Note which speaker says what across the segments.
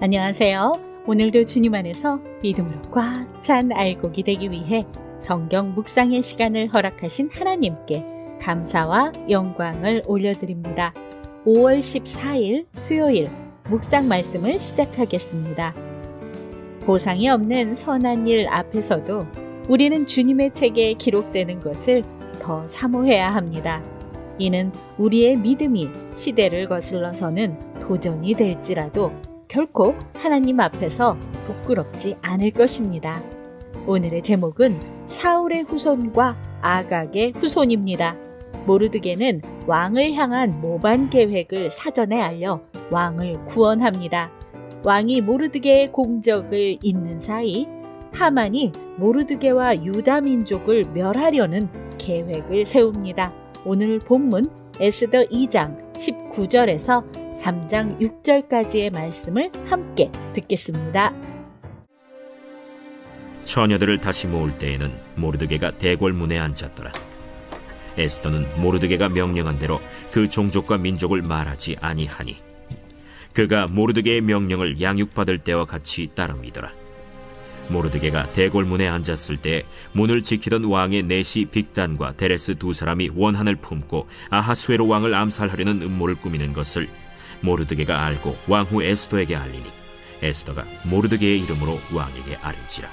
Speaker 1: 안녕하세요. 오늘도 주님 안에서 믿음으로 꽉 찬 알곡이 되기 위해 성경 묵상의 시간을 허락하신 하나님께 감사와 영광을 올려드립니다. 5월 14일 수요일 묵상 말씀을 시작하겠습니다. 보상이 없는 선한 일 앞에서도 우리는 주님의 책에 기록되는 것을 더 사모해야 합니다. 이는 우리의 믿음이 시대를 거슬러서는 도전이 될지라도 결코 하나님 앞에서 부끄럽지 않을 것입니다. 오늘의 제목은 사울의 후손과 아각의 후손입니다. 모르드게는 왕을 향한 모반 계획을 사전에 알려 왕을 구원합니다. 왕이 모르드게의 공적을 잇는 사이 하만이 모르드게와 유다 민족을 멸하려는 계획을 세웁니다. 오늘 본문 에스더 2장 19절에서 3장 6절까지의 말씀을 함께 듣겠습니다.
Speaker 2: 처녀들을 다시 모을 때에는 모르드게가 대궐문에 앉았더라. 에스더는 모르드게가 명령한 대로 그 종족과 민족을 말하지 아니하니 그가 모르드게의 명령을 양육받을 때와 같이 따릅니더라. 모르드게가 대궐문에 앉았을 때 문을 지키던 왕의 내시 빅단과 데레스 두 사람이 원한을 품고 아하수에로 왕을 암살하려는 음모를 꾸미는 것을 모르드게가 알고 왕후 에스더에게 알리니 에스더가 모르드게의 이름으로 왕에게 아뢰지라.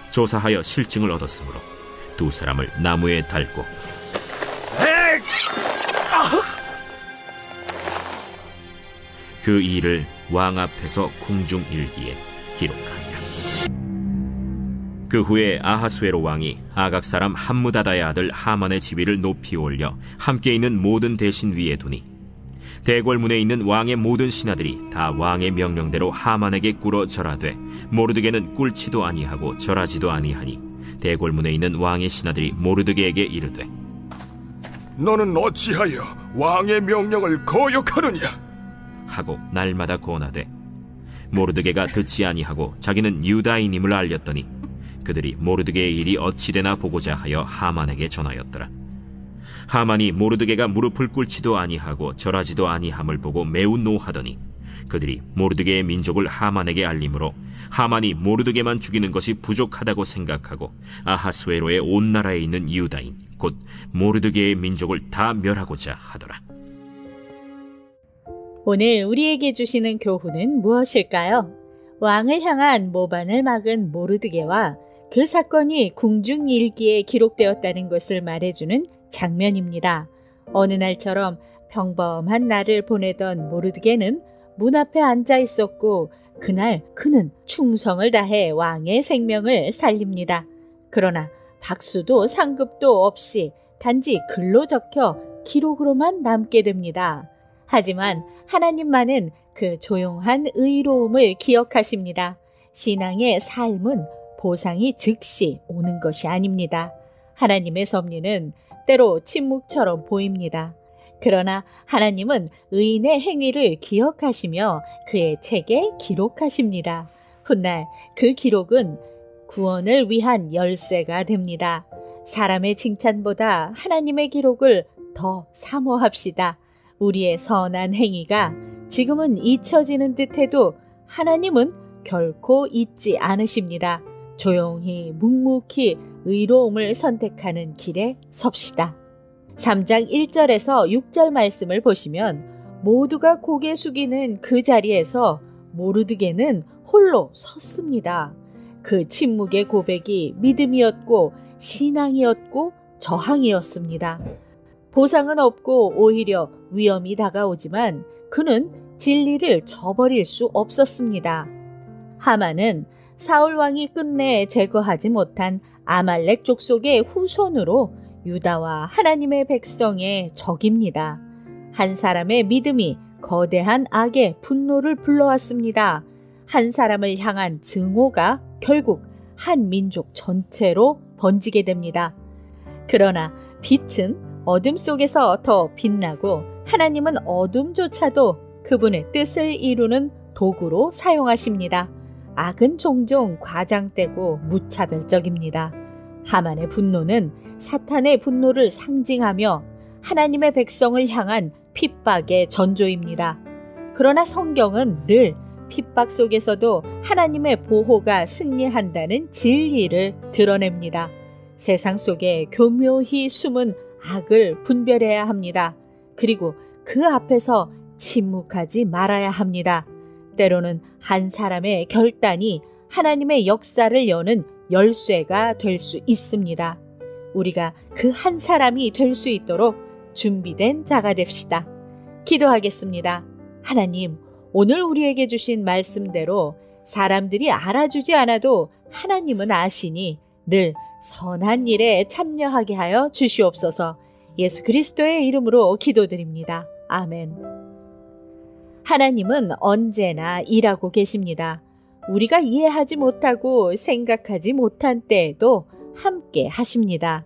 Speaker 2: 조사하여 실증을 얻었으므로 두 사람을 나무에 달고 그 일을 왕 앞에서 궁중일기에 기록하니라. 그 후에 아하수에로 왕이 아각 사람 함무다다의 아들 하만의 지위를 높이 올려 함께 있는 모든 대신 위에 두니 대궐문에 있는 왕의 모든 신하들이 다 왕의 명령대로 하만에게 꿇어 절하되 모르드게는 꿇지도 아니하고 절하지도 아니하니 대궐문에 있는 왕의 신하들이 모르드게에게 이르되
Speaker 3: 너는 어찌하여 왕의 명령을 거역하느냐
Speaker 2: 하고 날마다 권하되 모르드게가 듣지 아니하고 자기는 유다인임을 알렸더니 그들이 모르드게의 일이 어찌되나 보고자 하여 하만에게 전하였더라. 하만이 모르드게가 무릎을 꿇지도 아니하고 절하지도 아니함을 보고 매우 노하더니 그들이 모르드게의 민족을 하만에게 알림으로 하만이 모르드게만 죽이는 것이 부족하다고 생각하고 아하수에로의 온 나라에 있는 유다인 곧 모르드게의 민족을 다 멸하고자 하더라.
Speaker 1: 오늘 우리에게 주시는 교훈은 무엇일까요? 왕을 향한 모반을 막은 모르드게와 그 사건이 궁중일기에 기록되었다는 것을 말해주는 장면입니다. 어느 날처럼 평범한 날을 보내던 모르드게는 문 앞에 앉아 있었고 그날 그는 충성을 다해 왕의 생명을 살립니다. 그러나 박수도 상급도 없이 단지 글로 적혀 기록으로만 남게 됩니다. 하지만 하나님만은 그 조용한 의로움을 기억하십니다. 신앙의 삶은 보상이 즉시 오는 것이 아닙니다. 하나님의 섭리는 때로 침묵처럼 보입니다. 그러나 하나님은 의인의 행위를 기억하시며 그의 책에 기록하십니다. 훗날 그 기록은 구원을 위한 열쇠가 됩니다. 사람의 칭찬보다 하나님의 기록을 더 사모합시다. 우리의 선한 행위가 지금은 잊혀지는 듯해도 하나님은 결코 잊지 않으십니다. 조용히 묵묵히 의로움을 선택하는 길에 섭시다. 3장 1절에서 6절 말씀을 보시면 모두가 고개 숙이는 그 자리에서 모르드게는 홀로 섰습니다. 그 침묵의 고백이 믿음이었고 신앙이었고 저항이었습니다. 보상은 없고 오히려 위험이 다가오지만 그는 진리를 저버릴 수 없었습니다. 하만은 사울 왕이 끝내 제거하지 못한 아말렉 족속의 후손으로 유다와 하나님의 백성의 적입니다. 한 사람의 믿음이 거대한 악의 분노를 불러왔습니다. 한 사람을 향한 증오가 결국 한 민족 전체로 번지게 됩니다. 그러나 빛은 어둠 속에서 더 빛나고 하나님은 어둠조차도 그분의 뜻을 이루는 도구로 사용하십니다. 악은 종종 과장되고 무차별적입니다. 하만의 분노는 사탄의 분노를 상징하며 하나님의 백성을 향한 핍박의 전조입니다. 그러나 성경은 늘 핍박 속에서도 하나님의 보호가 승리한다는 진리를 드러냅니다. 세상 속에 교묘히 숨은 악을 분별해야 합니다. 그리고 그 앞에서 침묵하지 말아야 합니다. 때로는 한 사람의 결단이 하나님의 역사를 여는 열쇠가 될 수 있습니다. 우리가 그 한 사람이 될 수 있도록 준비된 자가 됩시다. 기도하겠습니다. 하나님, 오늘 우리에게 주신 말씀대로 사람들이 알아주지 않아도 하나님은 아시니 늘 선한 일에 참여하게 하여 주시옵소서. 예수 그리스도의 이름으로 기도드립니다. 아멘. 하나님은 언제나 일하고 계십니다. 우리가 이해하지 못하고 생각하지 못한 때에도 함께 하십니다.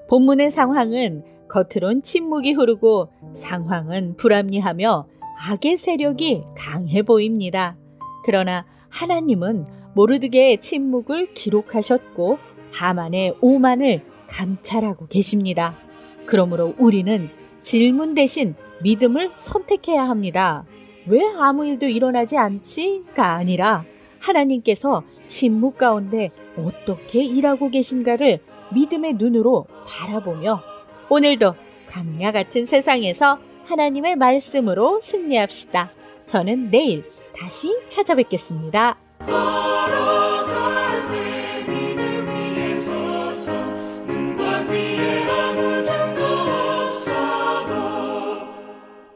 Speaker 1: 본문의 상황은 겉으론 침묵이 흐르고 상황은 불합리하며 악의 세력이 강해 보입니다. 그러나 하나님은 모르드게의 침묵을 기록하셨고 하만의 오만을 감찰하고 계십니다. 그러므로 우리는 질문 대신 믿음을 선택해야 합니다. 왜 아무 일도 일어나지 않지?가 아니라 하나님께서 침묵 가운데 어떻게 일하고 계신가를 믿음의 눈으로 바라보며 오늘도 광야 같은 세상에서 하나님의 말씀으로 승리합시다. 저는 내일 다시 찾아뵙겠습니다.